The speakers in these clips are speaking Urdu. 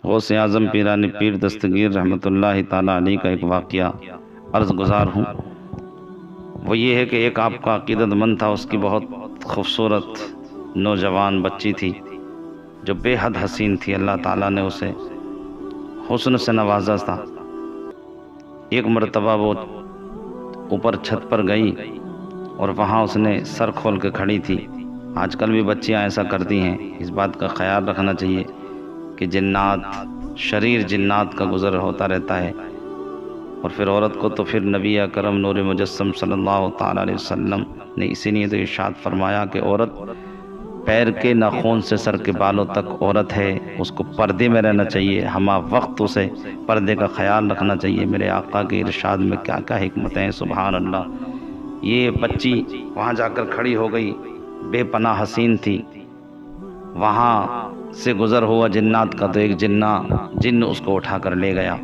غوث اعظم پیرانی پیر دستگیر رحمۃ اللہ تعالی علیہ کا ایک واقعہ عرض گزار ہوں۔ وہ یہ ہے کہ ایک آپ کا عقیدت مند تھا، اس کی بہت خوبصورت نوجوان بچی تھی جو بے حد حسین تھی۔ اللہ تعالیٰ نے اسے حسن سے نوازا تھا۔ ایک مرتبہ وہ اوپر چھت پر گئی اور وہاں اس نے سر کھول کے کھڑی تھی۔ آج کل بھی بچیاں ایسا کرتی ہیں، اس بات کا خیال رکھنا چاہیے کہ جنات، شریر جنات کا گزر ہوتا رہتا ہے۔ اور پھر عورت کو تو پھر نبی اکرم نور مجسم صلی اللہ تعالی علیہ وسلم نے اسی لیے تو ارشاد فرمایا کہ عورت پیر کے ناخن سے سر کے بالوں تک عورت ہے، اس کو پردے میں رہنا چاہیے، ہمہ وقت اسے پردے کا خیال رکھنا چاہیے۔ میرے آقا کے ارشاد میں کیا کیا حکمتیں ہیں، سبحان اللہ۔ یہ بچی وہاں جا کر کھڑی ہو گئی، بے پناہ حسین تھی۔ وہاں سے گزر ہوا جنات کا تو ایک جن اس کو اٹھا کر لے گیا۔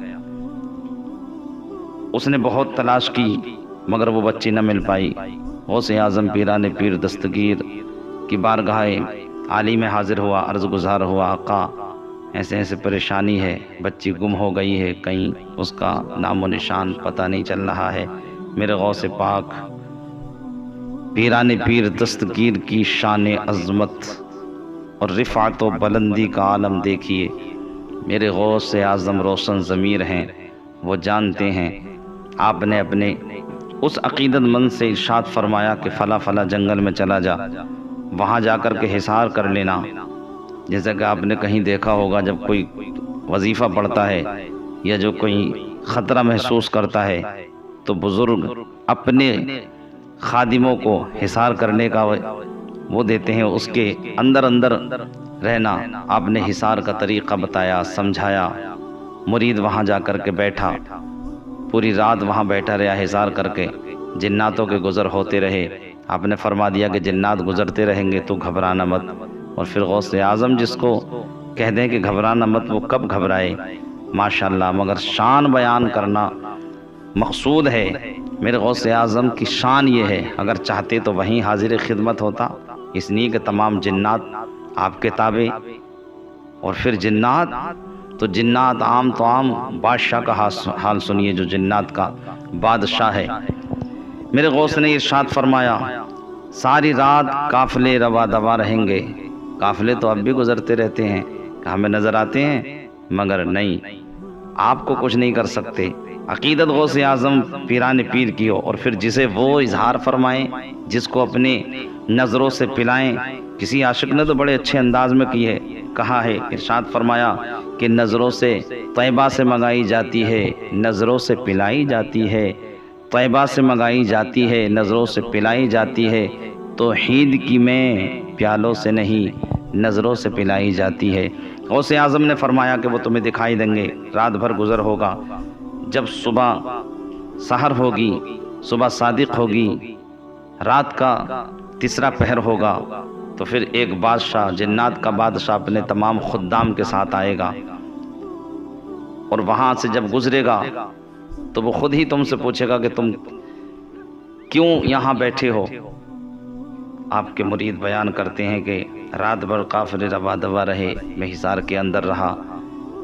اس نے بہت تلاش کی مگر وہ بچی نہ مل پائی۔ غوث اعظم پیران پیر دستگیر کی بارگاہ عالی میں حاضر ہوا، عرض گزار ہوا، آقا ایسے ایسے پریشانی ہے، بچی گم ہو گئی ہے، کہیں اس کا نام و نشان پتہ نہیں چل رہا ہے۔ میرے غوث پاک پیران پیر دستگیر کی شان عظمت اور رفعت و بلندی کا عالم دیکھیے۔ میرے غوث اعظم روشن ضمیر ہیں، وہ جانتے ہیں۔ آپ نے اپنے اس عقیدت مند سے ارشاد فرمایا کہ فلاں فلاں جنگل میں چلا جا، وہاں جا کر کے حصار کر لینا۔ جیسا کہ آپ نے کہیں دیکھا ہوگا، جب کوئی وظیفہ پڑھتا ہے یا جو کوئی خطرہ محسوس کرتا ہے تو بزرگ اپنے خادموں کو حصار کرنے کا وہ دیتے ہیں، اس کے اندر رہنا۔ آپ نے حصار کا طریقہ بتایا، سمجھایا۔ مرید وہاں جا کر کے بیٹھا، پوری رات وہاں بیٹھا رہا حصار کر کے۔ جناتوں کے گزر ہوتے رہے۔ آپ نے فرما دیا کہ جنات گزرتے رہیں گے تو گھبرانا مت۔ اور پھر غوث اعظم جس کو کہہ دیں کہ گھبرانا مت، وہ کب گھبرائے؟ ماشاءاللہ۔ مگر شان بیان کرنا مقصود ہے۔ میرے غوث اعظم کی شان یہ ہے، اگر چاہتے تو وہیں حاضر خدمت ہوتا، اس لیے کہ تمام جنات آپ کے تابع۔ اور پھر جنات عام تو عام بادشاہ کا حال سنیے، جو جنات کا بادشاہ ہے۔ میرے غوث نے ارشاد فرمایا، ساری رات قافلے روا دوا رہیں گے۔ قافلے تو اب بھی گزرتے رہتے ہیں، ہمیں نظر آتے ہیں، مگر نہیں، آپ کو کچھ نہیں کر سکتے۔ عقیدت غوث اعظم پیران پیر کی ہو، اور پھر جسے وہ اظہار فرمائیں، جس کو اپنے نظروں سے پلائیں۔ کسی عاشق نے تو بڑے اچھے انداز میں کہا ہے، ارشاد فرمایا کہ نظروں سے طیبہ سے منگائی جاتی ہے، نظروں سے پلائی جاتی ہے، طیبہ سے منگائی جاتی ہے، نظروں سے پلائی جاتی ہے، توحید کی میں پیالوں سے نہیں نظروں سے پلائی جاتی ہے۔ غوث اعظم نے فرمایا کہ وہ تمہیں دکھائی دیں گے، رات بھر گزر ہوگا، جب صبح سحر ہوگی، صبح صادق ہوگی، رات کا تیسرا پہر ہوگا، تو پھر ایک بادشاہ، جنات کا بادشاہ اپنے تمام خدام کے ساتھ آئے گا، اور وہاں سے جب گزرے گا تو وہ خود ہی تم سے پوچھے گا کہ تم کیوں یہاں بیٹھے ہو؟ آپ کے مرید بیان کرتے ہیں کہ رات بھر قافلے روا دوا رہے، میں حصار کے اندر رہا،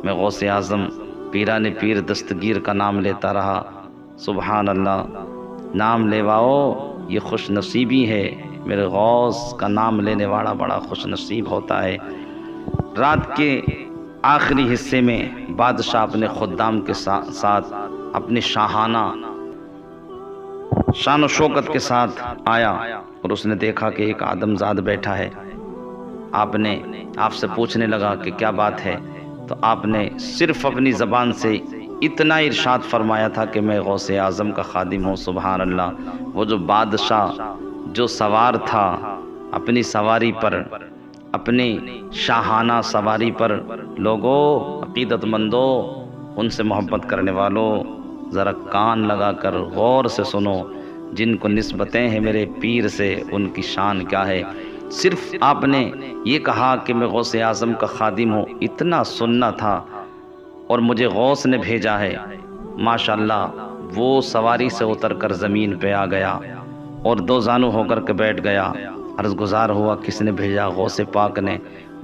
میں غوث اعظم پیران پیر دستگیر کا نام لیتا رہا۔ سبحان اللہ۔ نام لیواؤ، یہ خوش نصیبی ہے۔ میرے غوث کا نام لینے والا بڑا خوش نصیب ہوتا ہے۔ رات کے آخری حصے میں بادشاہ اپنے خدام کے ساتھ اپنی شاہانہ شان و شوکت کے ساتھ آیا، اور اس نے دیکھا کہ ایک آدمزاد بیٹھا ہے۔ آپ سے پوچھنے لگا کہ کیا بات ہے؟ تو آپ نے صرف اپنی زبان سے اتنا ارشاد فرمایا تھا کہ میں غوث اعظم کا خادم ہوں۔ سبحان اللہ۔ وہ جو بادشاہ جو سوار تھا اپنی سواری پر، اپنی شاہانہ سواری پر، لوگوں، عقیدت مندو، ان سے محبت کرنے والوں، ذرا کان لگا کر غور سے سنو، جن کو نسبتیں ہیں میرے پیر سے، ان کی شان کیا ہے۔ صرف آپ نے یہ کہا کہ میں غوث اعظم کا خادم ہوں، اتنا سننا تھا، اور مجھے غوث نے بھیجا ہے۔ ماشاءاللہ، وہ سواری سے اتر کر زمین پہ آ گیا اور دو زانو ہو کر کے بیٹھ گیا۔ عرض گزار ہوا، کس نے بھیجا؟ غوث پاک نے۔